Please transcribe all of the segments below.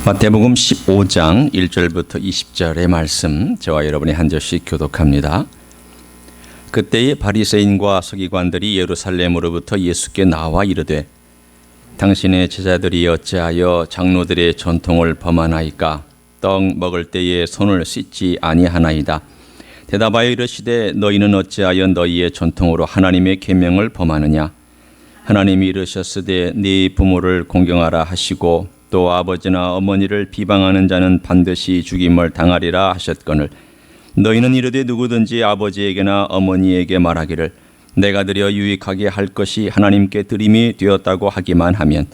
마태복음 15장 1절부터 20절의 말씀, 저와 여러분이 한 절씩 교독합니다. 그때의 바리새인과 서기관들이 예루살렘으로부터 예수께 나와 이르되, 당신의 제자들이 어찌하여 장로들의 전통을 범하나이까? 떡 먹을 때에 손을 씻지 아니하나이다. 대답하여 이르시되, 너희는 어찌하여 너희의 전통으로 하나님의 계명을 범하느냐? 하나님이 이르셨으되 네 부모를 공경하라 하시고 또 아버지나 어머니를 비방하는 자는 반드시 죽임을 당하리라 하셨거늘, 너희는 이르되 누구든지 아버지에게나 어머니에게 말하기를 내가 드려 유익하게 할 것이 하나님께 드림이 되었다고 하기만 하면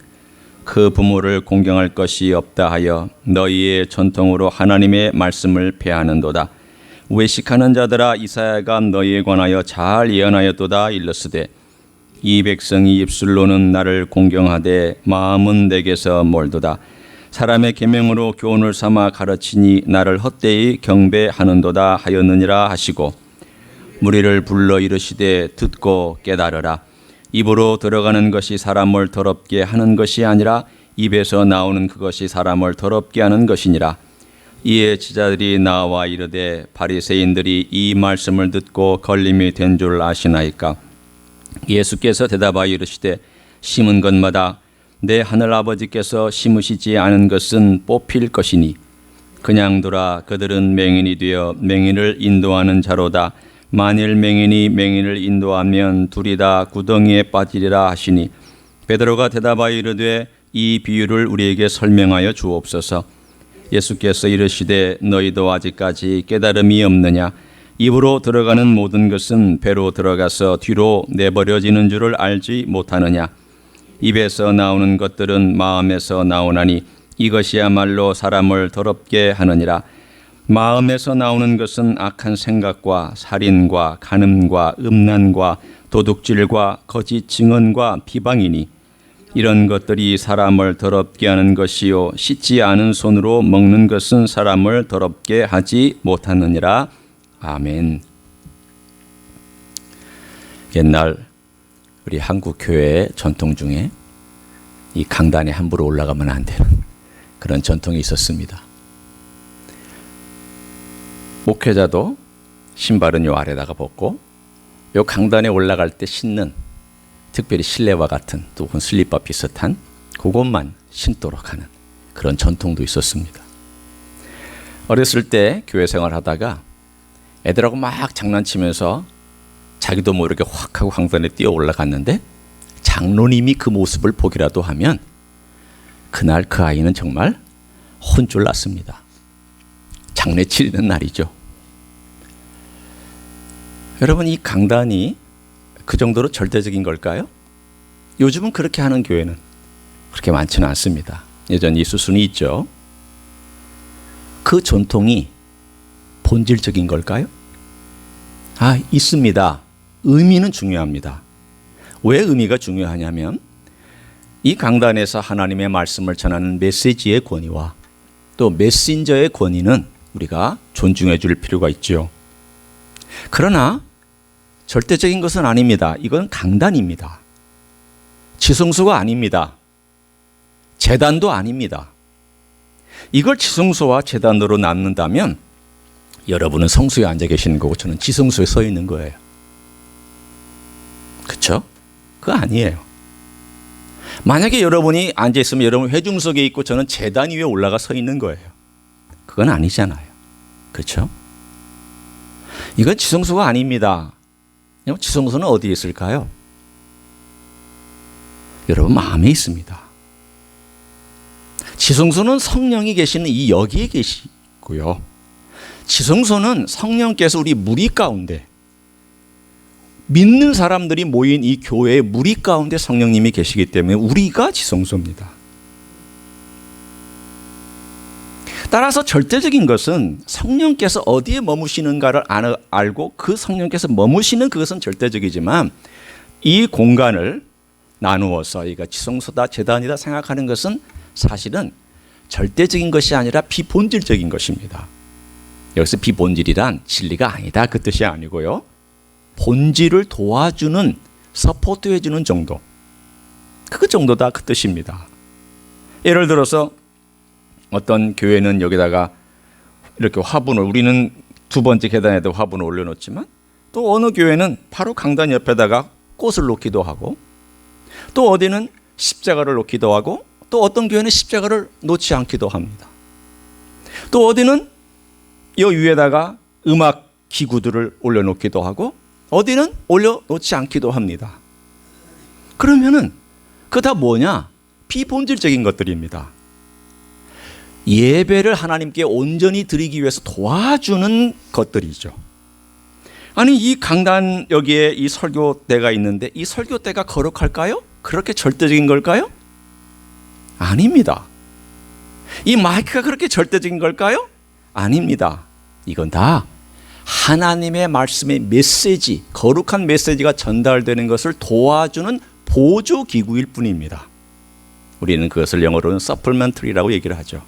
그 부모를 공경할 것이 없다 하여 너희의 전통으로 하나님의 말씀을 폐하는도다. 외식하는 자들아, 이사야가 너희에 관하여 잘 예언하였도다. 일렀으되 이 백성이 입술로는 나를 공경하되 마음은 내게서 멀도다. 사람의 계명으로 교훈을 삼아 가르치니 나를 헛되이 경배하는도다 하였느니라 하시고, 무리를 불러 이르시되 듣고 깨달으라. 입으로 들어가는 것이 사람을 더럽게 하는 것이 아니라 입에서 나오는 그것이 사람을 더럽게 하는 것이니라. 이에 제자들이 나와 이르되, 바리새인들이 이 말씀을 듣고 걸림이 된 줄 아시나이까? 예수께서 대답하여 이르시되, 심은 것마다 내 하늘 아버지께서 심으시지 않은 것은 뽑힐 것이니 그냥 두라. 그들은 맹인이 되어 맹인을 인도하는 자로다. 만일 맹인이 맹인을 인도하면 둘이 다 구덩이에 빠지리라 하시니, 베드로가 대답하여 이르되 이 비유를 우리에게 설명하여 주옵소서. 예수께서 이르시되, 너희도 아직까지 깨달음이 없느냐? 입으로 들어가는 모든 것은 배로 들어가서 뒤로 내버려지는 줄을 알지 못하느냐? 입에서 나오는 것들은 마음에서 나오나니 이것이야말로 사람을 더럽게 하느니라. 마음에서 나오는 것은 악한 생각과 살인과 간음과 음란과 도둑질과 거짓 증언과 비방이니 이런 것들이 사람을 더럽게 하는 것이요, 씻지 않은 손으로 먹는 것은 사람을 더럽게 하지 못하느니라. 아멘. 옛날 우리 한국 교회의 전통 중에 이 강단에 함부로 올라가면 안 되는 그런 전통이 있었습니다. 목회자도 신발은 요 아래다가 벗고 요 강단에 올라갈 때 신는, 특별히 실내화 같은 또는 슬리퍼 비슷한 그것만 신도록 하는 그런 전통도 있었습니다. 어렸을 때 교회 생활하다가 애들하고 막 장난치면서 자기도 모르게 확 하고 강단에 뛰어 올라갔는데 장로님이 그 모습을 보기라도 하면 그날 그 아이는 정말 혼쭐 났습니다. 장례 치르는 날이죠. 여러분, 이 강단이 그 정도로 절대적인 걸까요? 요즘은 그렇게 하는 교회는 그렇게 많지는 않습니다. 여전히 수순이 있죠. 그 전통이 본질적인 걸까요? 있습니다. 의미는 중요합니다. 왜 의미가 중요하냐면 이 강단에서 하나님의 말씀을 전하는 메시지의 권위와 또 메신저의 권위는 우리가 존중해 줄 필요가 있죠. 그러나 절대적인 것은 아닙니다. 이건 강단입니다. 지성소가 아닙니다. 제단도 아닙니다. 이걸 지성소와 제단으로 남는다면 여러분은 성소에 앉아 계시는 거고 저는 지성소에 서 있는 거예요. 그렇죠? 그거 아니에요. 만약에 여러분이 앉아 있으면 여러분 회중석에 있고 저는 제단 위에 올라가 서 있는 거예요. 그건 아니잖아요. 그렇죠? 이건 지성소가 아닙니다. 지성소는 어디에 있을까요? 여러분 마음에 있습니다. 지성소는 성령이 계시는 이 여기에 계시고요. 지성소는 성령께서 우리 무리 가운데, 믿는 사람들이 모인 이 교회의 무리 가운데 성령님이 계시기 때문에 우리가 지성소입니다. 따라서 절대적인 것은 성령께서 어디에 머무시는가를 알고 그 성령께서 머무시는 그것은 절대적이지만 이 공간을 나누어서 이가 지성소다 제단이다 생각하는 것은 사실은 절대적인 것이 아니라 비본질적인 것입니다. 여기서 비본질이란 진리가 아니다 그 뜻이 아니고요. 본질을 도와주는, 서포트해주는 정도. 그 정도다 그 뜻입니다. 예를 들어서 어떤 교회는 여기다가 이렇게 화분을, 우리는 두 번째 계단에도 화분을 올려놓지만 또 어느 교회는 바로 강단 옆에다가 꽃을 놓기도 하고, 또 어디는 십자가를 놓기도 하고, 또 어떤 교회는 십자가를 놓지 않기도 합니다. 또 어디는 이 위에다가 음악 기구들을 올려놓기도 하고, 어디는 올려놓지 않기도 합니다. 그러면은 그거 다 뭐냐? 비본질적인 것들입니다. 예배를 하나님께 온전히 드리기 위해서 도와주는 것들이죠. 아니, 이 강단 여기에 이 설교대가 있는데 이 설교대가 거룩할까요? 그렇게 절대적인 걸까요? 아닙니다. 이 마이크가 그렇게 절대적인 걸까요? 아닙니다. 이건 다 하나님의 말씀의 메시지, 거룩한 메시지가 전달되는 것을 도와주는 보조기구일 뿐입니다. 우리는 그것을 영어로는 supplementary라고 얘기를 하죠.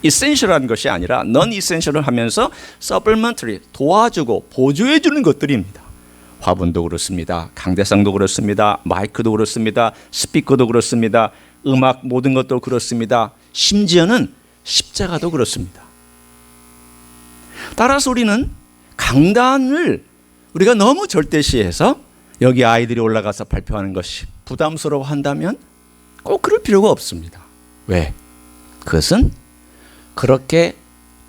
essential한 것이 아니라 non-essential을 하면서 supplementary, 도와주고 보조해 주는 것들입니다. 화분도 그렇습니다. 강대상도 그렇습니다. 마이크도 그렇습니다. 스피커도 그렇습니다. 음악 모든 것도 그렇습니다. 심지어는 십자가도 그렇습니다. 따라서 우리는 강단을 우리가 너무 절대시해서 여기 아이들이 올라가서 발표하는 것이 부담스러워한다면 꼭 그럴 필요가 없습니다. 왜? 그것은 그렇게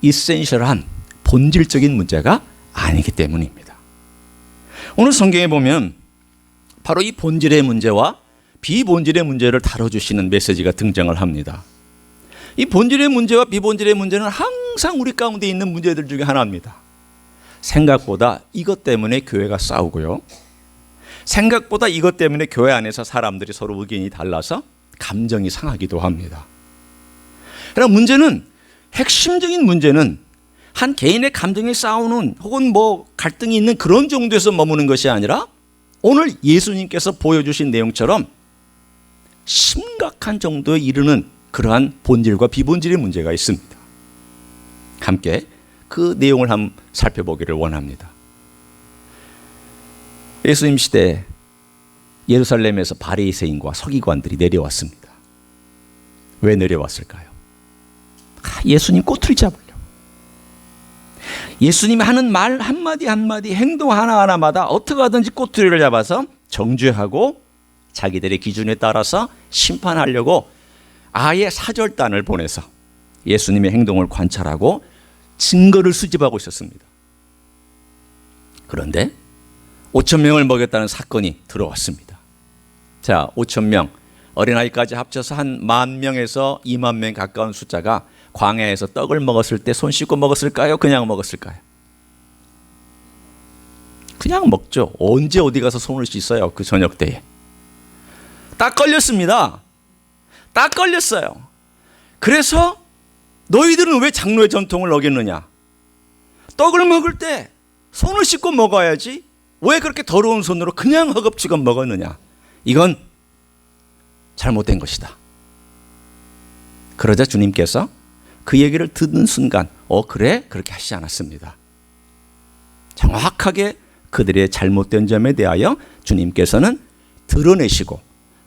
이센셜한 본질적인 문제가 아니기 때문입니다. 오늘 성경에 보면 바로 이 본질의 문제와 비본질의 문제를 다뤄주시는 메시지가 등장을 합니다. 이 본질의 문제와 비본질의 문제는 항상 우리 가운데 있는 문제들 중에 하나입니다. 생각보다 이것 때문에 교회가 싸우고요. 생각보다 이것 때문에 교회 안에서 사람들이 서로 의견이 달라서 감정이 상하기도 합니다. 그러나 문제는, 핵심적인 문제는 한 개인의 감정이 싸우는 혹은 뭐 갈등이 있는 그런 정도에서 머무는 것이 아니라 오늘 예수님께서 보여주신 내용처럼 심각한 정도에 이르는 그러한 본질과 비본질의 문제가 있습니다. 함께 그 내용을 한번 살펴보기를 원합니다. 예수님 시대에 예루살렘에서 바리새인과 서기관들이 내려왔습니다. 왜 내려왔을까요? 예수님 꼬투리 잡으려고. 예수님이 하는 말 한마디 한마디, 행동 하나하나마다 어떻게 하든지 꼬투리를 잡아서 정죄하고 자기들의 기준에 따라서 심판하려고 아예 사절단을 보내서 예수님의 행동을 관찰하고 증거를 수집하고 있었습니다. 그런데 5,000명을 먹였다는 사건이 들어왔습니다. 자, 5,000명, 어린아이까지 합쳐서 한 10,000명에서 20,000명 가까운 숫자가 광야에서 떡을 먹었을 때 손 씻고 먹었을까요? 그냥 먹었을까요? 그냥 먹죠. 언제 어디 가서 손을 씻어요? 그 저녁 때에. 딱 걸렸습니다. 딱 걸렸어요. 그래서 너희들은 왜 장로의 전통을 어겼느냐? 떡을 먹을 때 손을 씻고 먹어야지 왜 그렇게 더러운 손으로 그냥 허겁지겁 먹었느냐? 이건 잘못된 것이다. 그러자 주님께서 그 얘기를 듣는 순간 그래? 그렇게 하시지 않았습니다. 정확하게 그들의 잘못된 점에 대하여 주님께서는 드러내시고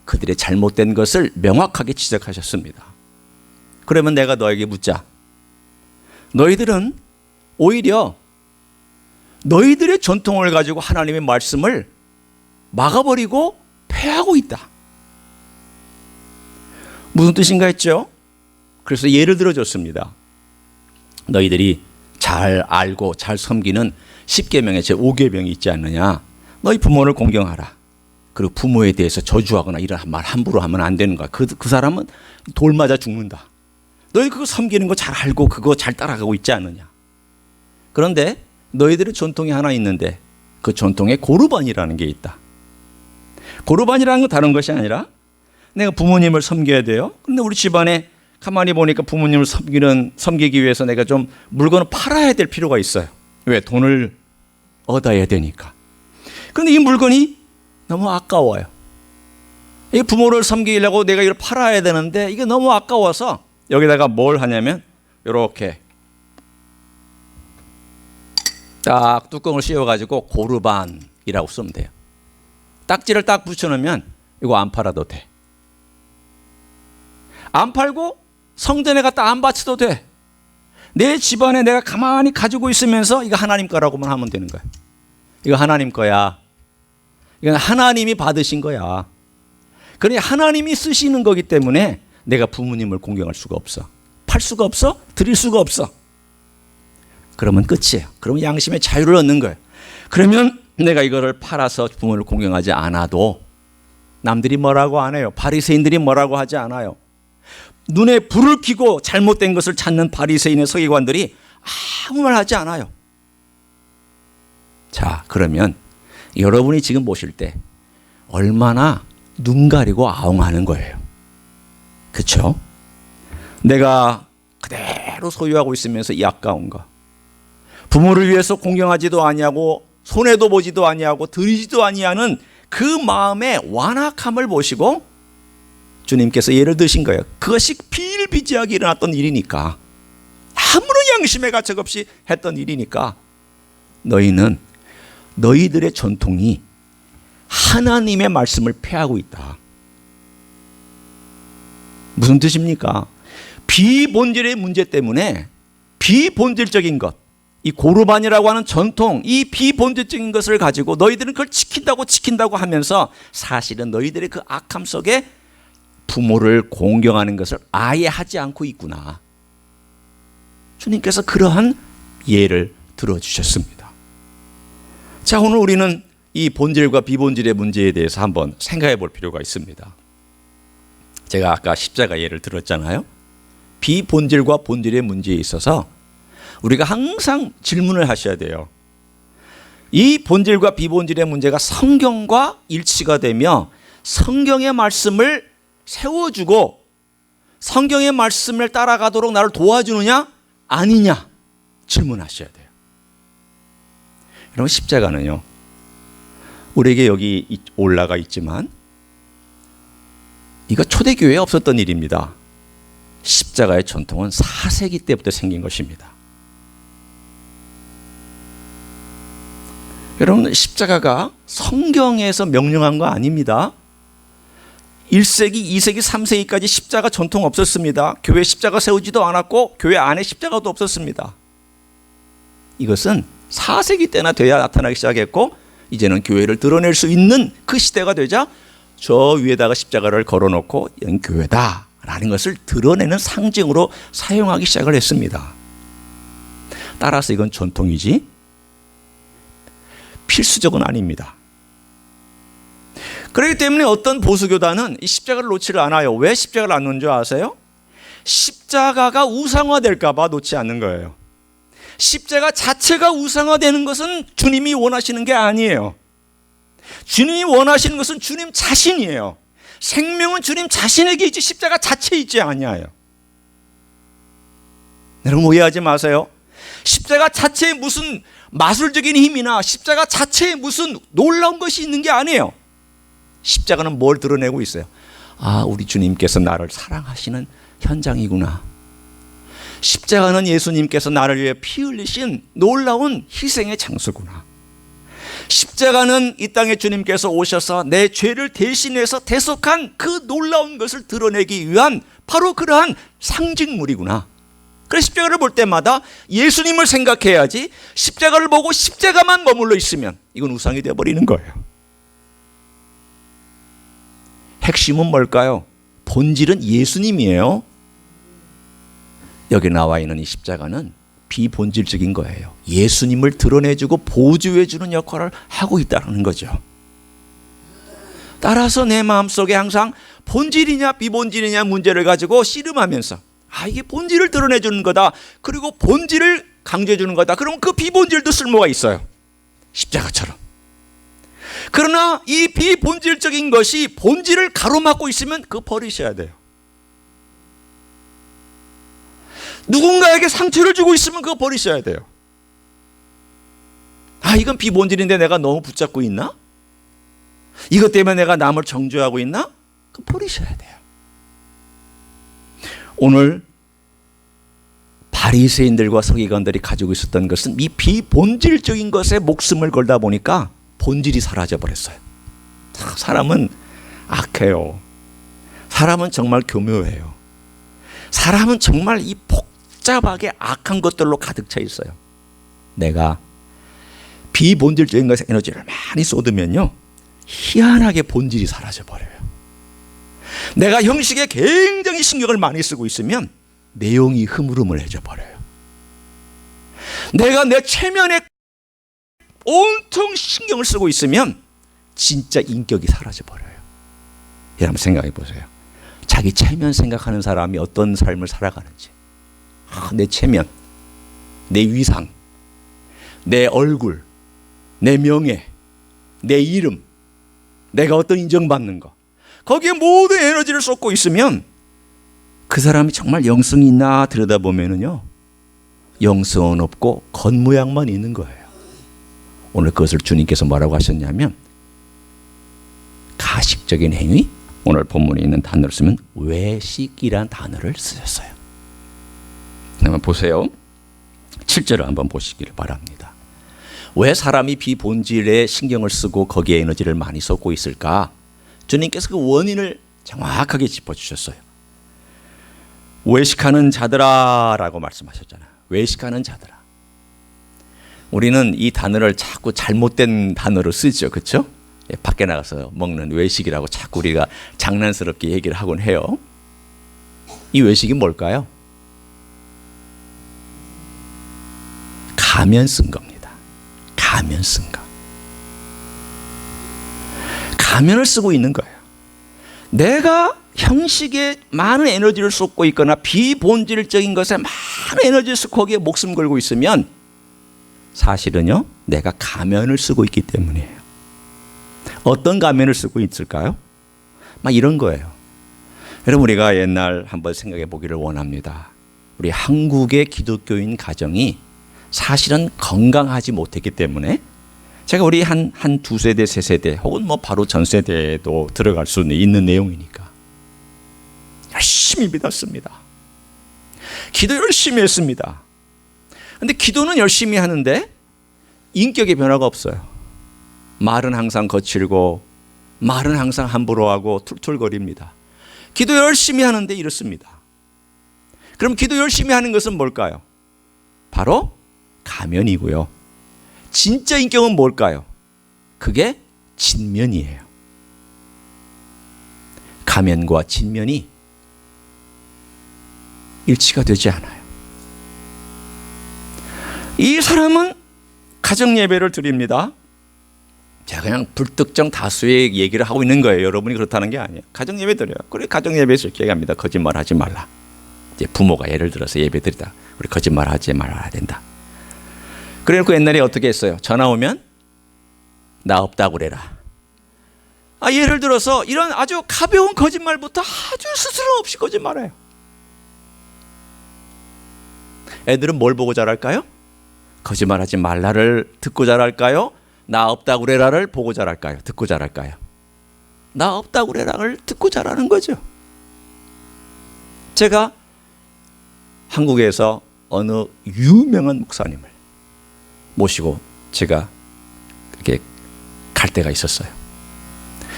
그들의 잘못된 것을 명확하게 지적하셨습니다. 그러면 내가 너에게 묻자. 너희들은 오히려 너희들의 전통을 가지고 하나님의 말씀을 막아버리고 폐하고 있다. 무슨 뜻인가 했죠? 그래서 예를 들어줬습니다. 너희들이 잘 알고 잘 섬기는 10계명의 제5계명이 있지 않느냐. 너희 부모를 공경하라. 그리고 부모에 대해서 저주하거나 이런 말 함부로 하면 안 되는 거야. 그 사람은 돌 맞아 죽는다. 너희 그거 섬기는 거 잘 알고 그거 잘 따라가고 있지 않느냐. 그런데 너희들의 전통이 하나 있는데 그 전통에 고르반이라는 게 있다. 고르반이라는 건 다른 것이 아니라 내가 부모님을 섬겨야 돼요. 그런데 우리 집안에 가만히 보니까 부모님을 섬기기 위해서 내가 좀 물건을 팔아야 될 필요가 있어요. 왜? 돈을 얻어야 되니까. 그런데 이 물건이 너무 아까워요. 이 부모를 섬기려고 내가 이걸 팔아야 되는데 이게 너무 아까워서 여기다가 뭘 하냐면 이렇게 딱 뚜껑을 씌워가지고 고르반이라고 쓰면 돼요. 딱지를 딱 붙여놓으면 이거 안 팔아도 돼. 안 팔고 성전에 갖다 안 바쳐도 돼. 내 집안에 내가 가만히 가지고 있으면서 이거 하나님 거라고만 하면 되는 거야. 이거 하나님 거야. 이건 하나님이 받으신 거야. 그러니 하나님이 쓰시는 거기 때문에 내가 부모님을 공경할 수가 없어. 팔 수가 없어? 드릴 수가 없어. 그러면 끝이에요. 그러면 양심의 자유를 얻는 거예요. 그러면 내가 이거를 팔아서 부모를 공경하지 않아도 남들이 뭐라고 안 해요. 바리새인들이 뭐라고 하지 않아요. 눈에 불을 켜고 잘못된 것을 찾는 바리새인의 서기관들이 아무 말 하지 않아요. 자, 그러면 여러분이 지금 보실 때 얼마나 눈 가리고 아웅하는 거예요. 그렇죠? 내가 그대로 소유하고 있으면서 이 아까운 거, 부모를 위해서 공경하지도 아니하고 손해도 보지도 아니하고 드리지도 아니하는 그 마음의 완악함을 보시고 주님께서 예를 드신 거예요. 그것이 비일비재하게 일어났던 일이니까, 아무런 양심의 가책 없이 했던 일이니까 너희는 너희들의 전통이 하나님의 말씀을 폐하고 있다. 무슨 뜻입니까? 비본질의 문제 때문에 비본질적인 것, 이 고르반이라고 하는 전통, 이 비본질적인 것을 가지고 너희들은 그걸 지킨다고 하면서 사실은 너희들의 그 악함 속에 부모를 공경하는 것을 아예 하지 않고 있구나. 주님께서 그러한 예를 들어주셨습니다. 자, 오늘 우리는 이 본질과 비본질의 문제에 대해서 한번 생각해 볼 필요가 있습니다. 제가 아까 십자가 예를 들었잖아요. 비본질과 본질의 문제에 있어서 우리가 항상 질문을 하셔야 돼요. 이 본질과 비본질의 문제가 성경과 일치가 되며 성경의 말씀을 세워주고 성경의 말씀을 따라가도록 나를 도와주느냐 아니냐 질문하셔야 돼요. 여러분, 십자가는요, 우리에게 여기 올라가 있지만 이거 초대교회에 없었던 일입니다. 십자가의 전통은 4세기 때부터 생긴 것입니다. 여러분, 십자가가 성경에서 명령한 거 아닙니다. 1세기, 2세기, 3세기까지 십자가 전통 없었습니다. 교회 십자가 세우지도 않았고 교회 안에 십자가도 없었습니다. 이것은 4세기 때나 돼야 나타나기 시작했고, 이제는 교회를 드러낼 수 있는 그 시대가 되자 저 위에다가 십자가를 걸어놓고 이건 교회다라는 것을 드러내는 상징으로 사용하기 시작을 했습니다. 따라서 이건 전통이지 필수적은 아닙니다. 그렇기 때문에 어떤 보수교단은 이 십자가를 놓지를 않아요. 왜 십자가를 안 놓는 줄 아세요? 십자가가 우상화될까 봐 놓지 않는 거예요. 십자가 자체가 우상화되는 것은 주님이 원하시는 게 아니에요. 주님이 원하시는 것은 주님 자신이에요. 생명은 주님 자신에게 있지 십자가 자체에 있지 아니하여. 여러분, 오해하지 마세요. 십자가 자체에 무슨 마술적인 힘이나 십자가 자체에 무슨 놀라운 것이 있는 게 아니에요. 십자가는 뭘 드러내고 있어요? 아, 우리 주님께서 나를 사랑하시는 현장이구나. 십자가는 예수님께서 나를 위해 피 흘리신 놀라운 희생의 장소구나. 십자가는 이 땅에 주님께서 오셔서 내 죄를 대신해서 대속한 그 놀라운 것을 드러내기 위한 바로 그러한 상징물이구나. 그래서 십자가를 볼 때마다 예수님을 생각해야지, 십자가를 보고 십자가만 머물러 있으면 이건 우상이 되어버리는 거예요. 핵심은 뭘까요? 본질은 예수님이에요. 여기 나와 있는 이 십자가는 비본질적인 거예요. 예수님을 드러내주고 보조해주는 역할을 하고 있다는 거죠. 따라서 내 마음속에 항상 본질이냐 비본질이냐 문제를 가지고 씨름하면서, 아, 이게 본질을 드러내주는 거다, 그리고 본질을 강조해주는 거다, 그러면 그 비본질도 쓸모가 있어요. 십자가처럼. 그러나 이 비본질적인 것이 본질을 가로막고 있으면 그거 버리셔야 돼요. 누군가에게 상처를 주고 있으면 그거 버리셔야 돼요. 아, 이건 비본질인데 내가 너무 붙잡고 있나? 이것 때문에 내가 남을 정죄하고 있나? 그거 버리셔야 돼요. 오늘 바리새인들과 서기관들이 가지고 있었던 것은 이 비본질적인 것에 목숨을 걸다 보니까 본질이 사라져 버렸어요. 사람은 악해요. 사람은 정말 교묘해요. 사람은 정말 이 복잡하게 악한 것들로 가득 차 있어요. 내가 비본질적인 것에 에너지를 많이 쏟으면요, 희한하게 본질이 사라져 버려요. 내가 형식에 굉장히 신경을 많이 쓰고 있으면 내용이 흐물흐물해져 버려요. 내가 내 체면에 온통 신경을 쓰고 있으면 진짜 인격이 사라져 버려요. 여러분 생각해 보세요. 자기 체면 생각하는 사람이 어떤 삶을 살아가는지. 내 체면, 내 위상, 내 얼굴, 내 명예, 내 이름, 내가 어떤 인정받는 거, 거기에 모든 에너지를 쏟고 있으면 그 사람이 정말 영성이 있나 들여다보면은요, 영성은 없고 겉모양만 있는 거예요. 오늘 그것을 주님께서 뭐라고 하셨냐면, 가식적인 행위, 오늘 본문에 있는 단어를 쓰면 외식이란 단어를 쓰셨어요. 한번 보세요. 7절을 한번 보시기를 바랍니다. 왜 사람이 비본질에 신경을 쓰고 거기에 에너지를 많이 쏟고 있을까? 주님께서 그 원인을 정확하게 짚어주셨어요. 외식하는 자들아 라고 말씀하셨잖아요. 외식하는 자들아. 우리는 이 단어를 자꾸 잘못된 단어로 쓰죠. 그렇죠? 밖에 나가서 먹는 외식이라고 자꾸 우리가 장난스럽게 얘기를 하곤 해요. 이 외식이 뭘까요? 가면 쓴 겁니다. 가면 쓴 거. 가면을 쓰고 있는 거예요. 내가 형식에 많은 에너지를 쏟고 있거나 비본질적인 것에 많은 에너지를 쓰고 거기에 목숨 걸고 있으면 사실은요, 내가 가면을 쓰고 있기 때문이에요. 어떤 가면을 쓰고 있을까요? 막 이런 거예요. 여러분, 우리가 옛날 한번 생각해 보기를 원합니다. 우리 한국의 기독교인 가정이 사실은 건강하지 못했기 때문에, 제가 우리 한 두세대, 세세대 혹은 뭐 바로 전세대에도 들어갈 수 있는 내용이니까 열심히 믿었습니다. 기도 열심히 했습니다. 근데 기도는 열심히 하는데 인격의 변화가 없어요. 말은 항상 거칠고 말은 항상 함부로 하고 툴툴거립니다. 기도 열심히 하는데 이렇습니다. 그럼 기도 열심히 하는 것은 뭘까요? 바로 가면이고요. 진짜 인격은 뭘까요? 그게 진면이에요. 가면과 진면이 일치가 되지 않아요. 이 사람은 가정 예배를 드립니다. 제가 그냥 불특정 다수의 얘기를 하고 있는 거예요. 여러분이 그렇다는 게 아니에요. 가정 예배 드려요. 그래, 가정 예배에서 이렇게 얘기합니다. 거짓말하지 말라. 이제 부모가 예를 들어서 예배 드리다, 우리 거짓말하지 말아야 된다. 그래놓고 옛날에 어떻게 했어요? 전화 오면 나 없다고 그래라. 예를 들어서 이런 아주 가벼운 거짓말부터 아주 스스럼 없이 거짓말해요. 애들은 뭘 보고 자랄까요? 거짓말하지 말라를 듣고 자랄까요? 나 없다고 그래라를 보고 자랄까요? 듣고 자랄까요? 나 없다고 그래라를 듣고 자라는 거죠. 제가 한국에서 어느 유명한 목사님을 모시고 제가 이렇게 갈 때가 있었어요.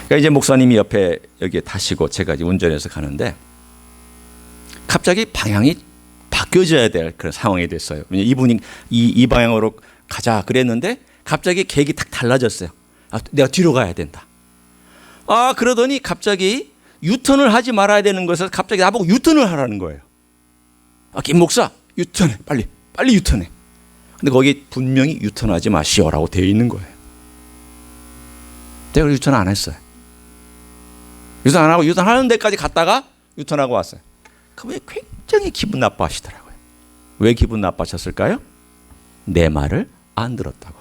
그러니까 이제 목사님이 옆에 여기에 타시고 제가 이제 운전해서 가는데 갑자기 방향이 바뀌어져야 될 그런 상황이 됐어요. 이분이 이 방향으로 가자 그랬는데 갑자기 계획이 탁 달라졌어요. 내가 뒤로 가야 된다. 그러더니 갑자기 유턴을 하지 말아야 되는 것을 갑자기 나보고 유턴을 하라는 거예요. 김 목사 유턴해, 빨리 유턴해. 근데 거기 분명히 유턴하지 마시오라고 되어 있는 거예요. 제가 유턴 안 했어요. 유턴 안 하고 유턴하는 데까지 갔다가 유턴하고 왔어요. 그분이 굉장히 기분 나빠하시더라고요. 왜 기분 나빠하셨을까요? 내 말을 안 들었다고.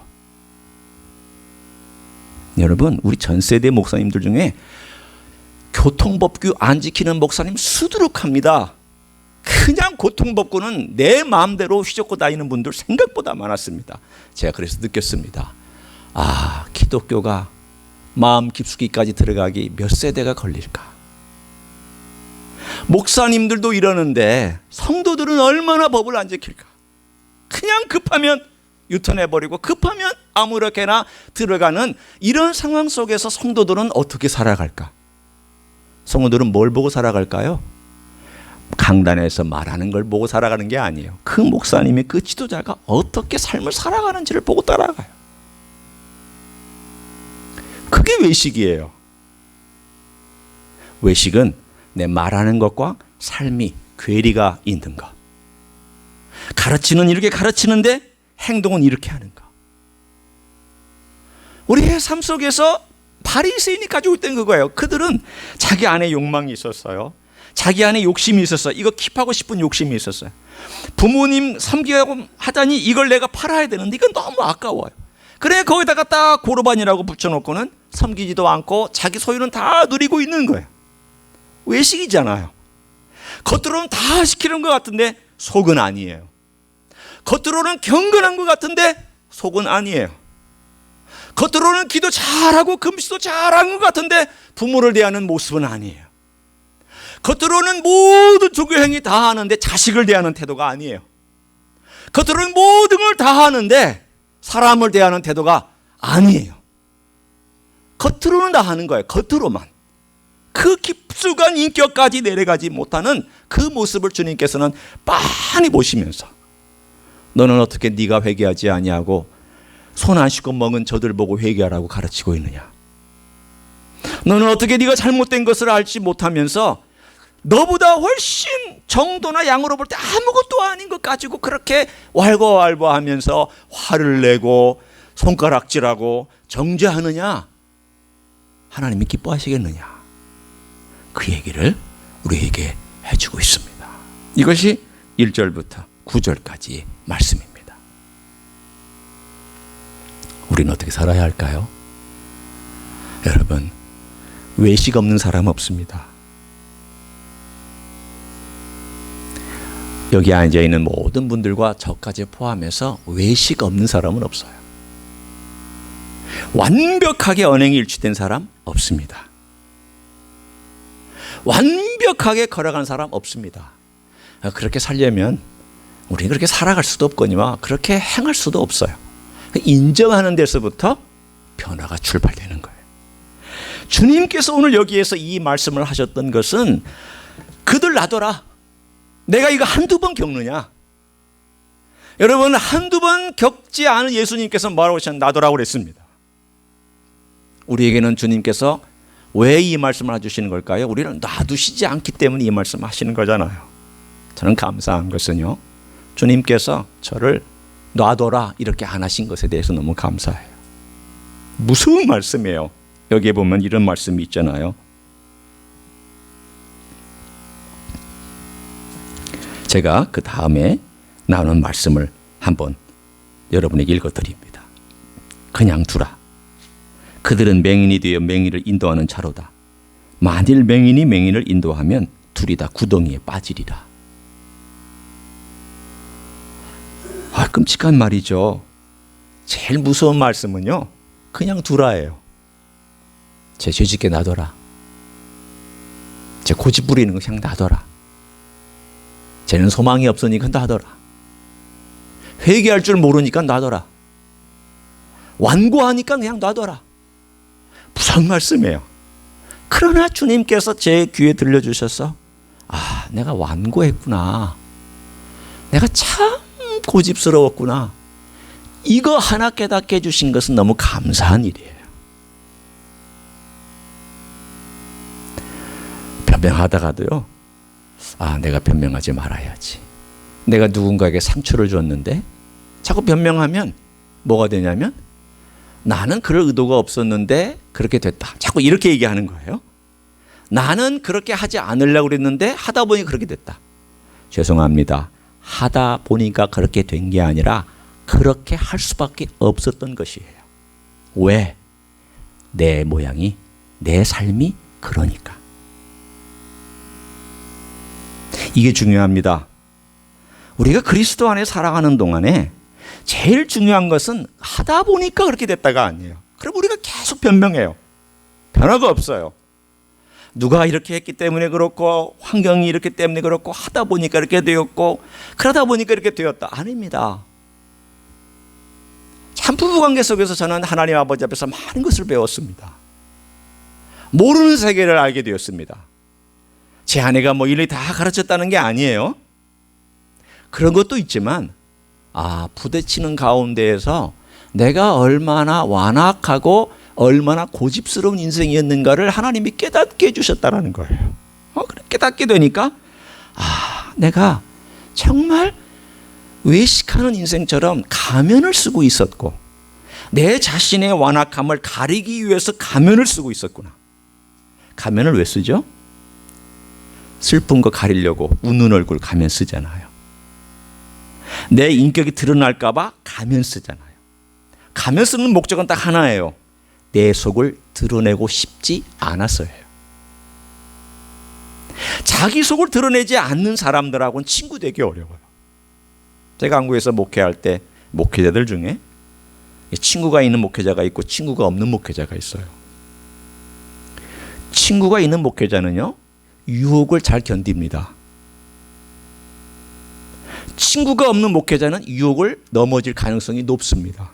여러분, 우리 전 세대 목사님들 중에 교통법규 안 지키는 목사님 수두룩합니다. 그냥 교통법규는 내 마음대로 휘젓고 다니는 분들 생각보다 많았습니다. 제가 그래서 느꼈습니다. 기독교가 마음 깊숙이까지 들어가기 몇 세대가 걸릴까? 목사님들도 이러는데 성도들은 얼마나 법을 안 지킬까? 그냥 급하면 유턴해버리고 급하면 아무렇게나 들어가는 이런 상황 속에서 성도들은 어떻게 살아갈까? 성도들은 뭘 보고 살아갈까요? 강단에서 말하는 걸 보고 살아가는 게 아니에요. 그 목사님이, 그 지도자가 어떻게 삶을 살아가는지를 보고 따라가요. 그게 외식이에요. 외식은 내 말하는 것과 삶이 괴리가 있는 것. 가르치는 이렇게 가르치는데 행동은 이렇게 하는 것. 우리의 삶 속에서 바리새인이 가지고 있던 그거예요. 그들은 자기 안에 욕망이 있었어요. 자기 안에 욕심이 있었어요. 이거 킵하고 싶은 욕심이 있었어요. 부모님 섬기려고 하다니 이걸 내가 팔아야 되는데 이건 너무 아까워요. 그래 거기다가 딱 고르반이라고 붙여놓고는 섬기지도 않고 자기 소유는 다 누리고 있는 거예요. 외식이잖아요. 겉으로는 다 시키는 것 같은데 속은 아니에요. 겉으로는 경건한 것 같은데 속은 아니에요. 겉으로는 기도 잘하고 금식도 잘한 것 같은데 부모를 대하는 모습은 아니에요. 겉으로는 모든 종교 행위 다 하는데 자식을 대하는 태도가 아니에요. 겉으로는 모든 걸 다 하는데 사람을 대하는 태도가 아니에요. 겉으로는 다 하는 거예요. 겉으로만. 그 깊숙한 인격까지 내려가지 못하는 그 모습을 주님께서는 빤히 보시면서 너는 어떻게 네가 회개하지 아니하고 손 안 씻고 먹은 저들 보고 회개하라고 가르치고 있느냐. 너는 어떻게 네가 잘못된 것을 알지 못하면서 너보다 훨씬 정도나 양으로 볼 때 아무것도 아닌 것 가지고 그렇게 왈가왈부하면서 화를 내고 손가락질하고 정죄하느냐. 하나님이 기뻐하시겠느냐. 그 얘기를 우리에게 해주고 있습니다. 이것이 1절부터 9절까지의 말씀입니다. 우리는 어떻게 살아야 할까요? 여러분, 외식 없는 사람 없습니다. 여기 앉아있는 모든 분들과 저까지 포함해서 외식 없는 사람은 없어요. 완벽하게 언행이 일치된 사람 없습니다. 완벽하게 걸어간 사람 없습니다. 그렇게 살려면 우리 그렇게 살아갈 수도 없거니와 그렇게 행할 수도 없어요. 인정하는 데서부터 변화가 출발되는 거예요. 주님께서 오늘 여기에서 이 말씀을 하셨던 것은 그들 놔둬라. 내가 이거 한두 번 겪느냐. 여러분, 한두 번 겪지 않은 예수님께서 뭐라고 하셨나? 놔둬라고 그랬습니다. 우리에게는 주님께서 왜 이 말씀을 해주시는 걸까요? 우리는 놔두시지 않기 때문에 이 말씀 하시는 거잖아요. 저는 감사한 것은요, 주님께서 저를 놔둬라 이렇게 안 하신 것에 대해서 너무 감사해요. 무서운 말씀이에요. 여기에 보면 이런 말씀이 있잖아요. 제가 그 다음에 나눈 말씀을 한번 여러분에게 읽어드립니다. 그냥 두라. 그들은 맹인이 되어 맹인을 인도하는 자로다. 만일 맹인이 맹인을 인도하면 둘이 다 구덩이에 빠지리라. 끔찍한 말이죠. 제일 무서운 말씀은요, 그냥 두라예요. 제 죄짓게 놔둬라. 제 고집 부리는 거 그냥 놔둬라. 쟤는 소망이 없으니까 놔둬라. 회개할 줄 모르니까 놔둬라. 완고하니까 그냥 놔둬라. 무서운 말씀이에요. 그러나 주님께서 제 귀에 들려주셔서 내가 완고했구나. 내가 참 고집스러웠구나. 이거 하나 깨닫게 해주신 것은 너무 감사한 일이에요. 변명하다가도요, 내가 변명하지 말아야지. 내가 누군가에게 상처를 줬는데 자꾸 변명하면 뭐가 되냐면 나는 그럴 의도가 없었는데 그렇게 됐다. 자꾸 이렇게 얘기하는 거예요. 나는 그렇게 하지 않으려고 그랬는데 하다 보니 그렇게 됐다. 죄송합니다. 하다 보니까 그렇게 된 게 아니라 그렇게 할 수밖에 없었던 것이에요. 왜? 내 모양이, 내 삶이 그러니까. 이게 중요합니다. 우리가 그리스도 안에 살아가는 동안에 제일 중요한 것은 하다 보니까 그렇게 됐다가 아니에요. 그럼 우리가 계속 변명해요. 변화가 없어요. 누가 이렇게 했기 때문에 그렇고 환경이 이렇기 때문에 그렇고 하다 보니까 이렇게 되었고 그러다 보니까 이렇게 되었다. 아닙니다. 참 부부관계 속에서 저는 하나님 아버지 앞에서 많은 것을 배웠습니다. 모르는 세계를 알게 되었습니다. 제 아내가 뭐 일일이 다 가르쳤다는 게 아니에요. 그런 것도 있지만 부대치는 가운데에서 내가 얼마나 완악하고 얼마나 고집스러운 인생이었는가를 하나님이 깨닫게 해주셨다는 거예요. 깨닫게 되니까 내가 정말 외식하는 인생처럼 가면을 쓰고 있었고 내 자신의 완악함을 가리기 위해서 가면을 쓰고 있었구나. 가면을 왜 쓰죠? 슬픈 거 가리려고 웃는 얼굴 가면 쓰잖아요. 내 인격이 드러날까 봐 가면 쓰잖아요. 가면 쓰는 목적은 딱 하나예요. 내 속을 드러내고 싶지 않아서예요. 자기 속을 드러내지 않는 사람들하고는 친구 되기 어려워요. 제가 한국에서 목회할 때 목회자들 중에 친구가 있는 목회자가 있고 친구가 없는 목회자가 있어요. 친구가 있는 목회자는요, 유혹을 잘 견딥니다. 친구가 없는 목회자는 유혹을 넘어질 가능성이 높습니다.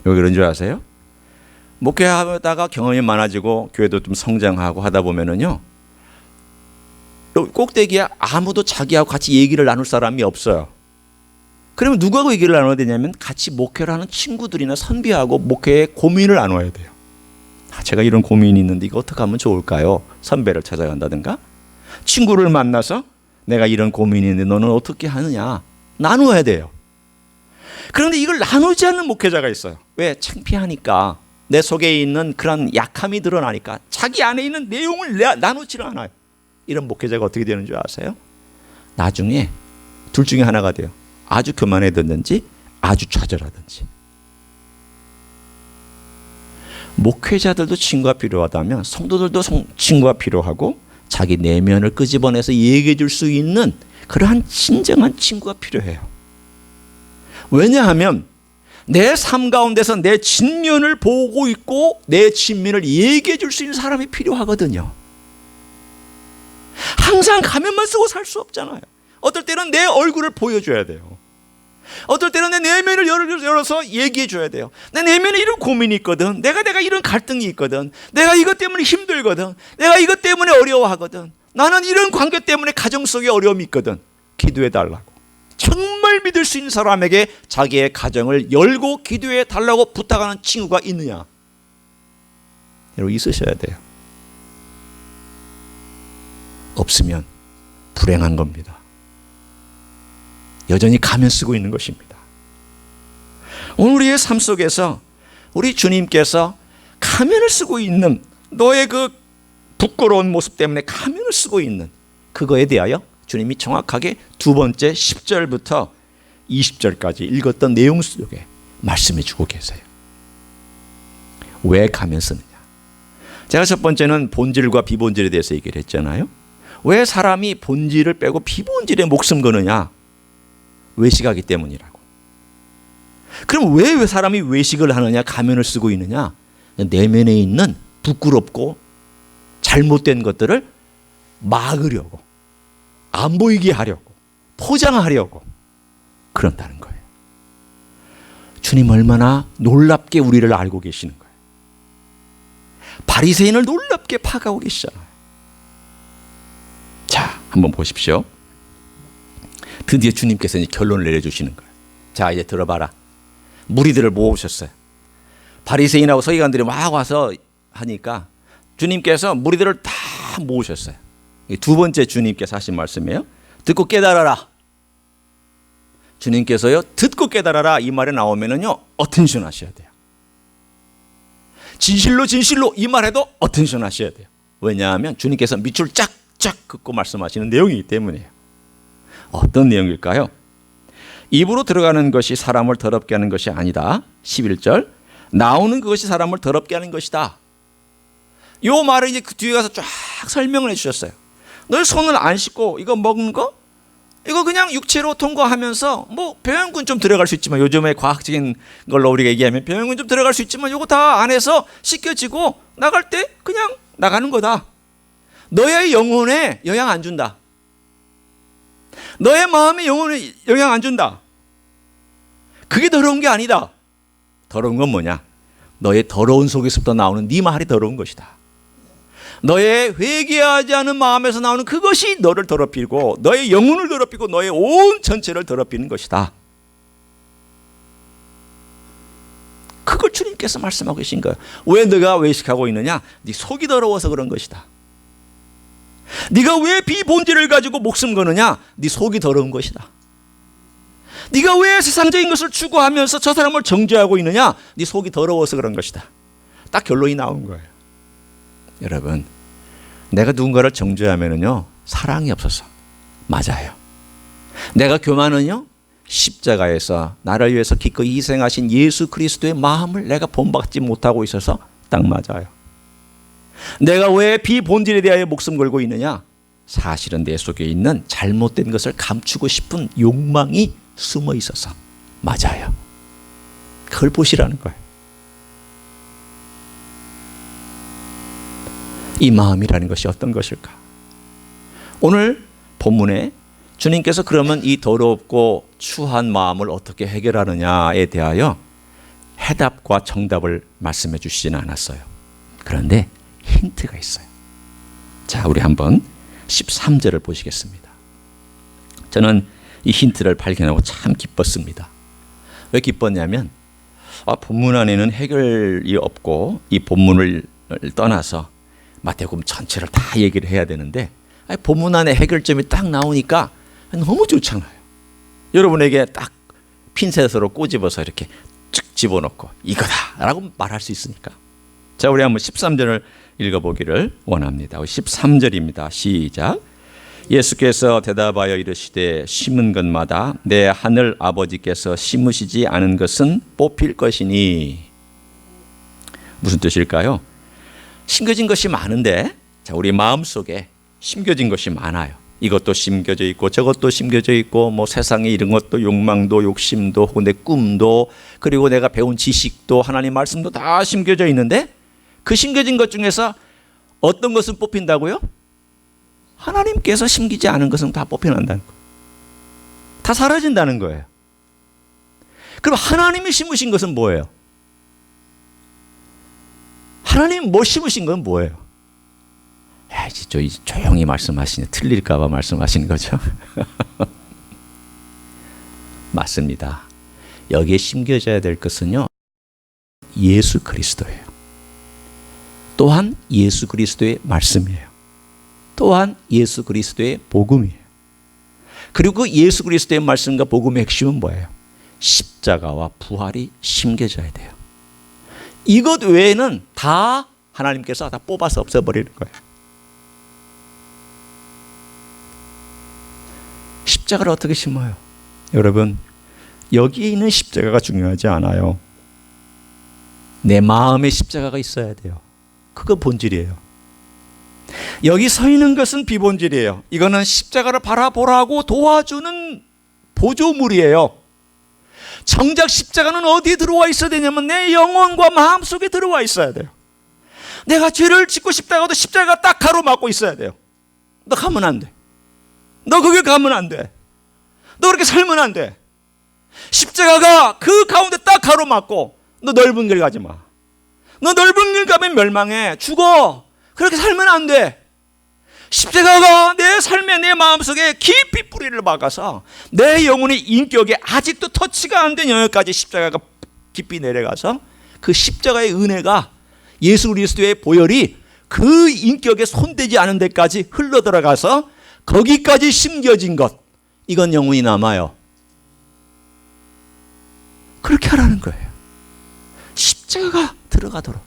왜 그런 줄 아세요? 목회하다가 경험이 많아지고 교회도 좀 성장하고 하다 보면은요, 꼭대기에 아무도 자기하고 같이 얘기를 나눌 사람이 없어요. 그러면 누구하고 얘기를 나눠야 되냐면 같이 목회를 하는 친구들이나 선비하고 목회에 고민을 나눠야 돼요. 제가 이런 고민이 있는데 이거 어떻게 하면 좋을까요? 선배를 찾아간다든가 친구를 만나서 내가 이런 고민이 있는데 너는 어떻게 하느냐 나누어야 돼요. 그런데 이걸 나누지 않는 목회자가 있어요. 왜? 창피하니까. 내 속에 있는 그런 약함이 드러나니까 자기 안에 있는 내용을 나누지를 않아요. 이런 목회자가 어떻게 되는 줄 아세요? 나중에 둘 중에 하나가 돼요. 아주 교만해졌든지 아주 좌절하든지. 목회자들도 친구가 필요하다면 성도들도 친구가 필요하고 자기 내면을 끄집어내서 얘기해 줄 수 있는 그러한 진정한 친구가 필요해요. 왜냐하면 내 삶 가운데서 내 진면을 보고 있고 내 진면을 얘기해 줄 수 있는 사람이 필요하거든요. 항상 가면만 쓰고 살 수 없잖아요. 어떨 때는 내 얼굴을 보여줘야 돼요. 어떨 때는 내 내면을 열어서 얘기해 줘야 돼요. 내 내면에 이런 고민이 있거든. 내가 이런 갈등이 있거든. 내가 이것 때문에 힘들거든. 내가 이것 때문에 어려워하거든. 나는 이런 관계 때문에 가정 속에 어려움이 있거든. 기도해 달라고. 정말 믿을 수 있는 사람에게 자기의 가정을 열고 기도해 달라고 부탁하는 친구가 있느냐? 여러분 있으셔야 돼요. 없으면 불행한 겁니다. 여전히 가면 쓰고 있는 것입니다. 오늘 우리의 삶 속에서 우리 주님께서 가면을 쓰고 있는 너의 그 부끄러운 모습 때문에 가면을 쓰고 있는 그거에 대하여 주님이 정확하게 두 번째 10절부터 20절까지 읽었던 내용 속에 말씀해 주고 계세요. 왜 가면 쓰느냐? 제가 첫 번째는 본질과 비본질에 대해서 얘기를 했잖아요. 왜 사람이 본질을 빼고 비본질에 목숨 거느냐? 외식하기 때문이라고. 그럼 왜 사람이 외식을 하느냐? 가면을 쓰고 있느냐? 내면에 있는 부끄럽고 잘못된 것들을 막으려고, 안 보이게 하려고, 포장하려고 그런다는 거예요. 주님 얼마나 놀랍게 우리를 알고 계시는 거예요. 바리새인을 놀랍게 파악하고 계시잖아요. 자, 한번 보십시오. 드디어 주님께서 이제 결론을 내려주시는 거예요. 자, 이제 들어봐라. 무리들을 모으셨어요. 바리새인하고 서기관들이 막 와서 하니까 주님께서 무리들을 다 모으셨어요. 두 번째 주님께서 하신 말씀이에요. 듣고 깨달아라. 주님께서요, 듣고 깨달아라 이 말에 나오면은요, 어텐션 하셔야 돼요. 진실로 진실로 이 말에도 어텐션 하셔야 돼요. 왜냐하면 주님께서 밑줄 쫙쫙 긋고 말씀하시는 내용이기 때문이에요. 어떤 내용일까요? 입으로 들어가는 것이 사람을 더럽게 하는 것이 아니다. 11절. 나오는 그것이 사람을 더럽게 하는 것이다. 이 말을 이제 그 뒤에 가서 쫙 설명을 해주셨어요. 너 손을 안 씻고 이거 먹는 거? 이거 그냥 육체로 통과하면서 뭐 병행군 좀 들어갈 수 있지만, 요즘에 과학적인 걸로 우리가 얘기하면 병행군 좀 들어갈 수 있지만 이거 다 안에서 씻겨지고 나갈 때 그냥 나가는 거다. 너의 영혼에 영향 안 준다. 너의 마음에 영혼에 영향 안 준다. 그게 더러운 게 아니다. 더러운 건 뭐냐? 너의 더러운 속에서부터 나오는 네 말이 더러운 것이다. 너의 회개하지 않은 마음에서 나오는 그것이 너를 더럽히고 너의 영혼을 더럽히고 너의 온 전체를 더럽히는 것이다. 그걸 주님께서 말씀하고 계신 거예요. 왜 너가 외식하고 있느냐? 네 속이 더러워서 그런 것이다. 네가 왜 비본질을 가지고 목숨 거느냐? 네 속이 더러운 것이다. 네가 왜 세상적인 것을 추구하면서 저 사람을 정죄하고 있느냐? 네 속이 더러워서 그런 것이다. 딱 결론이 나온 거예요. 여러분, 내가 누군가를 정죄하면은요, 사랑이 없어서 맞아요. 내가 교만은요, 십자가에서 나를 위해서 기꺼이 희생하신 예수 그리스도의 마음을 내가 본받지 못하고 있어서 딱 맞아요. 내가 왜 비본질에 대하여 목숨 걸고 있느냐? 사실은 내 속에 있는 잘못된 것을 감추고 싶은 욕망이 숨어 있어서 맞아요. 그걸 보시라는 거예요. 이 마음이라는 것이 어떤 것일까? 오늘 본문에 주님께서 그러면 이 더럽고 추한 마음을 어떻게 해결하느냐에 대하여 해답과 정답을 말씀해 주시지는 않았어요. 그런데 힌트가 있어요. 자, 우리 한번 13절을 보시겠습니다. 저는 이 힌트를 발견하고 참 기뻤습니다. 왜 기뻤냐면 본문 안에는 해결이 없고 이 본문을 떠나서 마태복음 전체를 다 얘기를 해야 되는데 본문 안에 해결점이 딱 나오니까 너무 좋잖아요. 여러분에게 딱 핀셋으로 꼬집어서 이렇게 쭉 집어넣고 이거다라고 말할 수 있으니까. 자, 우리 한번 13절을 읽어보기를 원합니다. 13절입니다. 시작. 예수께서 대답하여 이르시되 심은 것마다 내 하늘 아버지께서 심으시지 않은 것은 뽑힐 것이니. 무슨 뜻일까요? 심겨진 것이 많은데, 자, 우리 마음속에 심겨진 것이 많아요. 이것도 심겨져 있고 저것도 심겨져 있고 뭐 세상에 이런 것도 욕망도 욕심도 혹은 내 꿈도 그리고 내가 배운 지식도 하나님 말씀도 다 심겨져 있는데 그 심겨진 것 중에서 어떤 것은 뽑힌다고요? 하나님께서 심기지 않은 것은 다 뽑혀난다는 거예요. 다 사라진다는 거예요. 그럼 하나님이 심으신 것은 뭐예요? 하나님 뭐 심으신 건 뭐예요? 조용히 말씀하시네. 틀릴까 봐 말씀하시는 거죠. 맞습니다. 여기에 심겨져야 될 것은요, 예수 그리스도예요. 또한 예수 그리스도의 말씀이에요. 또한 예수 그리스도의 복음이에요. 그리고 예수 그리스도의 말씀과 복음의 핵심은 뭐예요? 십자가와 부활이 심겨져야 돼요. 이것 외에는 다 하나님께서 다 뽑아서 없애버리는 거예요. 십자가를 어떻게 심어요? 여러분, 여기에 있는 십자가가 중요하지 않아요. 내 마음에 십자가가 있어야 돼요. 그거 본질이에요. 여기 서 있는 것은 비본질이에요. 이거는 십자가를 바라보라고 도와주는 보조물이에요. 정작 십자가는 어디에 들어와 있어야 되냐면 내 영혼과 마음 속에 들어와 있어야 돼요. 내가 죄를 짓고 싶다가도 십자가가 딱 가로막고 있어야 돼요. 너 가면 안 돼. 너 거기 가면 안 돼. 너 그렇게 살면 안 돼. 십자가가 그 가운데 딱 가로막고 너 넓은 길 가지 마. 너 넓은 길 가면 멸망해. 죽어. 그렇게 살면 안 돼. 십자가가 내 삶에 내 마음속에 깊이 뿌리를 박아서 내 영혼의 인격에 아직도 터치가 안 된 영역까지 십자가가 깊이 내려가서 그 십자가의 은혜가 예수 그리스도의 보혈이 그 인격에 손대지 않은 데까지 흘러들어가서 거기까지 심겨진 것, 이건 영혼이 남아요. 그렇게 하라는 거예요. 십자가가 들어가도록.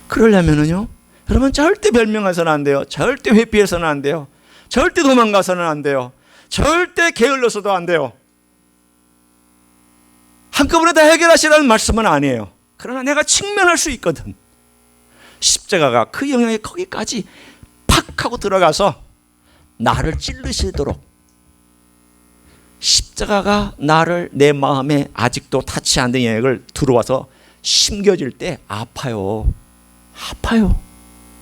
그러려면은요, 여러분 절대 변명해서는 안 돼요. 절대 회피해서는 안 돼요. 절대 도망가서는 안 돼요. 절대 게을러서도 안 돼요. 한꺼번에 다 해결하시라는 말씀은 아니에요. 그러나 내가 직면할 수 있거든. 십자가가 그 영역에 거기까지 팍 하고 들어가서 나를 찔르시도록, 십자가가 나를 내 마음에 아직도 타치 안 된 영역을 들어와서 심겨질 때 아파요. 아파요.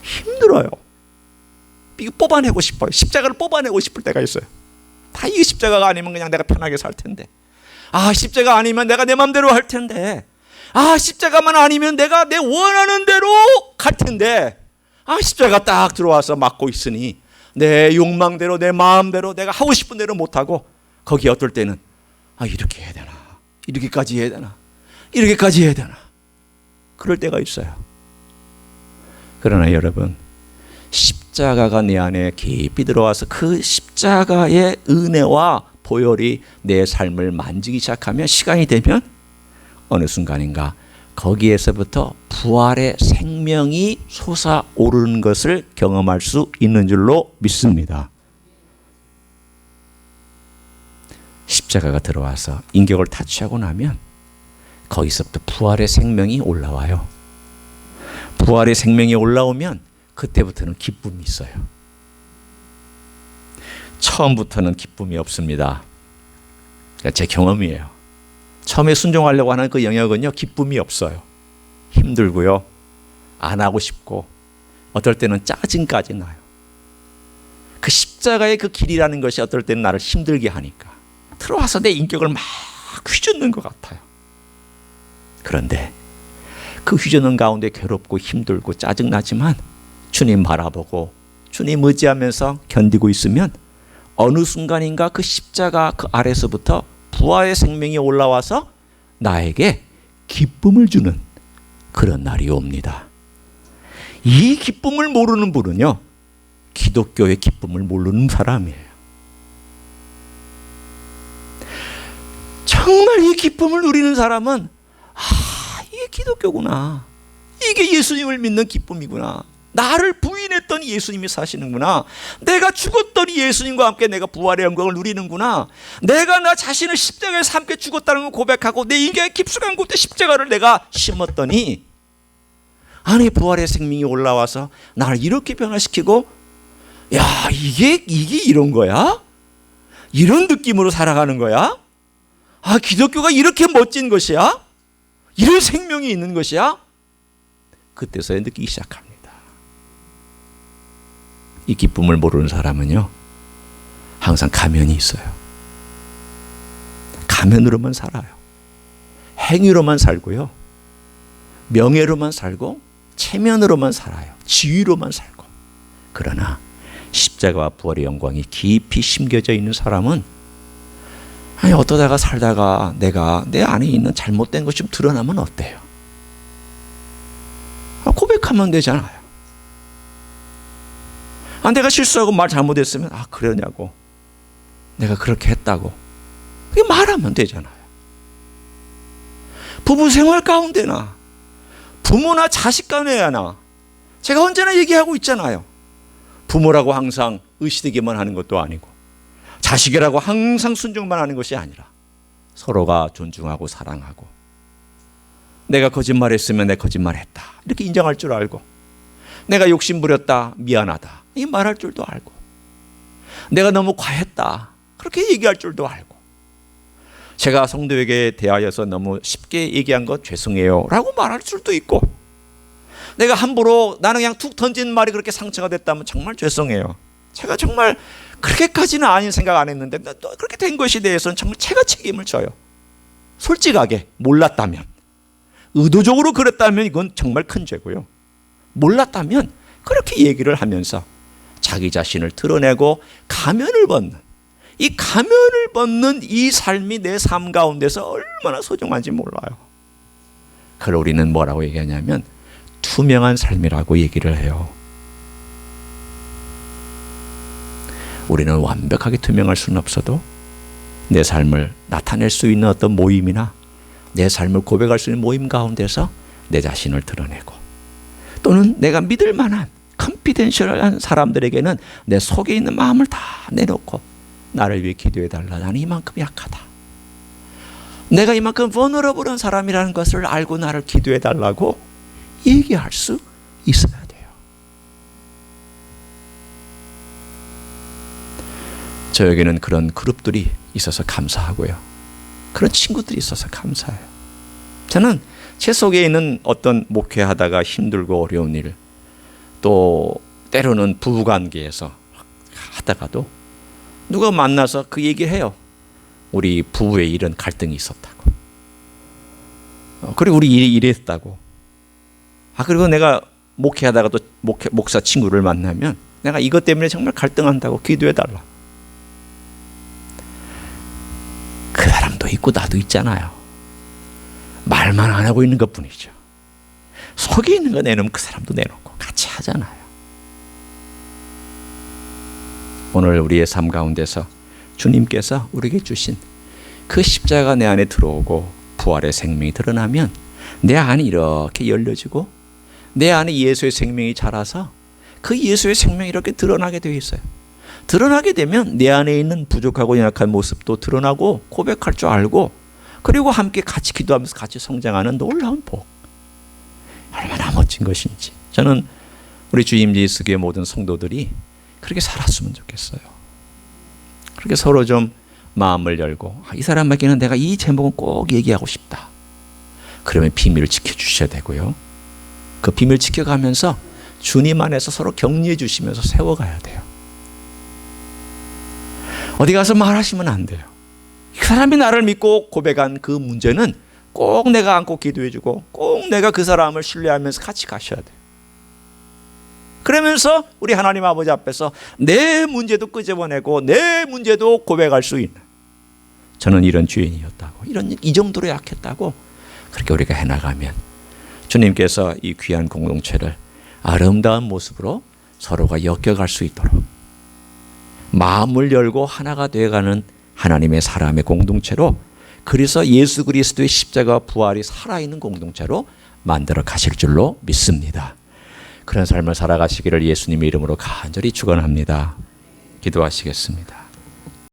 힘들어요. 이거 뽑아내고 싶어요. 십자가를 뽑아내고 싶을 때가 있어요. 다 이 십자가가 아니면 그냥 내가 편하게 살 텐데, 십자가 아니면 내가 내 마음대로 할 텐데, 십자가만 아니면 내가 내 원하는 대로 갈 텐데, 십자가 딱 들어와서 막고 있으니 내 욕망대로 내 마음대로 내가 하고 싶은 대로 못하고 거기 어떨 때는 이렇게 해야 되나, 이렇게까지 해야 되나, 이렇게까지 해야 되나, 그럴 때가 있어요. 그러나 여러분, 십자가가 내 안에 깊이 들어와서 그 십자가의 은혜와 보혈이 내 삶을 만지기 시작하면, 시간이 되면 어느 순간인가 거기에서부터 부활의 생명이 솟아오르는 것을 경험할 수 있는 줄로 믿습니다. 십자가가 들어와서 인격을 타치하고 나면 거기서부터 부활의 생명이 올라와요. 부활의 생명이 올라오면 그때부터는 기쁨이 있어요. 처음부터는 기쁨이 없습니다. 제 경험이에요. 처음에 순종하려고 하는 그 영역은요, 기쁨이 없어요. 힘들고요, 안 하고 싶고, 어떨 때는 짜증까지 나요. 그 십자가의 그 길이라는 것이 어떨 때는 나를 힘들게 하니까 들어와서 내 인격을 막 휘젓는 것 같아요. 그런데 그 휘젓는 가운데 괴롭고 힘들고 짜증나지만 주님 바라보고 주님 의지하면서 견디고 있으면 어느 순간인가 그 십자가 그 아래서부터 부활의 생명이 올라와서 나에게 기쁨을 주는 그런 날이 옵니다. 이 기쁨을 모르는 분은요, 기독교의 기쁨을 모르는 사람이에요. 정말 이 기쁨을 누리는 사람은 이게 기독교구나, 이게 예수님을 믿는 기쁨이구나, 나를 부인했던 예수님이 사시는구나, 내가 죽었더니 예수님과 함께 내가 부활의 영광을 누리는구나, 내가 나 자신을 십자가에서 함께 죽었다는 걸 고백하고 내 인격의 깊숙한 곳에 십자가를 내가 심었더니 안에 부활의 생명이 올라와서 나를 이렇게 변화시키고, 야, 이게 이런 거야? 이런 느낌으로 살아가는 거야? 기독교가 이렇게 멋진 것이야? 이런 생명이 있는 것이야? 그때서야 느끼기 시작합니다. 이 기쁨을 모르는 사람은요, 항상 가면이 있어요. 가면으로만 살아요. 행위로만 살고요, 명예로만 살고, 체면으로만 살아요. 지위로만 살고. 그러나 십자가와 부활의 영광이 깊이 심겨져 있는 사람은, 어떠다가 살다가 내가 내 안에 있는 잘못된 것이 좀 드러나면 어때요? 고백하면 되잖아요. 내가 실수하고 말 잘못했으면 그러냐고, 내가 그렇게 했다고, 그게 말하면 되잖아요. 부부 생활 가운데나 부모나 자식 간에나 제가 언제나 얘기하고 있잖아요. 부모라고 항상 의시되기만 하는 것도 아니고, 자식이라고 항상 순종만 하는 것이 아니라 서로가 존중하고 사랑하고, 내가 거짓말했으면 내 거짓말했다 이렇게 인정할 줄 알고, 내가 욕심부렸다 미안하다 이 말할 줄도 알고, 내가 너무 과했다 그렇게 얘기할 줄도 알고, 제가 성도에게 대하여서 너무 쉽게 얘기한 것 죄송해요 라고 말할 줄도 있고, 내가 함부로 나는 그냥 툭 던진 말이 그렇게 상처가 됐다면 정말 죄송해요, 제가 정말 그렇게까지는 아닌 생각 안 했는데 그렇게 된 것에 대해서는 정말 제가 책임을 져요. 솔직하게 몰랐다면, 의도적으로 그랬다면 이건 정말 큰 죄고요, 몰랐다면 그렇게 얘기를 하면서 자기 자신을 드러내고 가면을 벗는, 이 가면을 벗는 이 삶이 내 삶 가운데서 얼마나 소중한지 몰라요. 그걸 우리는 뭐라고 얘기하냐면 투명한 삶이라고 얘기를 해요. 우리는 완벽하게 투명할 수는 없어도 내 삶을 나타낼 수 있는 어떤 모임이나 내 삶을 고백할 수 있는 모임 가운데서 내 자신을 드러내고, 또는 내가 믿을 만한 컨피덴셜한 사람들에게는 내 속에 있는 마음을 다 내놓고, 나를 위해 기도해달라, 나는 이만큼 약하다, 내가 이만큼 vulnerable한 사람이라는 것을 알고 나를 기도해달라고 얘기할 수 있어야 돼요. 저에게는 그런 그룹들이 있어서 감사하고요, 그런 친구들이 있어서 감사해요. 저는 제 속에 있는 어떤 목회하다가 힘들고 어려운 일, 또 때로는 부부관계에서 하다가도 누가 만나서 그 얘기를 해요. 우리 부부에 이런 갈등이 있었다고, 그리고 우리 일이 이랬다고, 그리고 내가 목회하다가 또 목사 친구를 만나면 내가 이것 때문에 정말 갈등한다고 기도해달라. 그 사람도 있고 나도 있잖아요. 말만 안 하고 있는 것뿐이죠. 속에 있는 거 내놓으면 그 사람도 내놓고 같이 하잖아요. 오늘 우리의 삶 가운데서 주님께서 우리에게 주신 그 십자가 내 안에 들어오고 부활의 생명이 드러나면 내 안이 이렇게 열려지고 내 안에 예수의 생명이 자라서 그 예수의 생명이 이렇게 드러나게 되어 있어요. 드러나게 되면 내 안에 있는 부족하고 연약한 모습도 드러나고 고백할 줄 알고 그리고 함께 같이 기도하면서 같이 성장하는 놀라운 복. 얼마나 멋진 것인지. 저는 우리 주임 예수교회 모든 성도들이 그렇게 살았으면 좋겠어요. 그렇게 서로 좀 마음을 열고 이 사람에게는 내가 이 제목은 꼭 얘기하고 싶다. 그러면 비밀을 지켜주셔야 되고요. 그 비밀 지켜가면서 주님 안에서 서로 격려해 주시면서 세워가야 돼요. 어디 가서 말하시면 안 돼요. 그 사람이 나를 믿고 고백한 그 문제는 꼭 내가 안고 기도해주고 꼭 내가 그 사람을 신뢰하면서 같이 가셔야 돼요. 그러면서 우리 하나님 아버지 앞에서 내 문제도 끄집어내고 내 문제도 고백할 수 있는, 저는 이런 죄인이었다고, 이 정도로 약했다고 그렇게 우리가 해나가면 주님께서 이 귀한 공동체를 아름다운 모습으로 서로가 엮여갈 수 있도록 마음을 열고 하나가 되어가는 하나님의 사람의 공동체로, 그래서 예수 그리스도의 십자가 부활이 살아있는 공동체로 만들어 가실 줄로 믿습니다. 그런 삶을 살아가시기를 예수님의 이름으로 간절히 축원합니다. 기도하시겠습니다.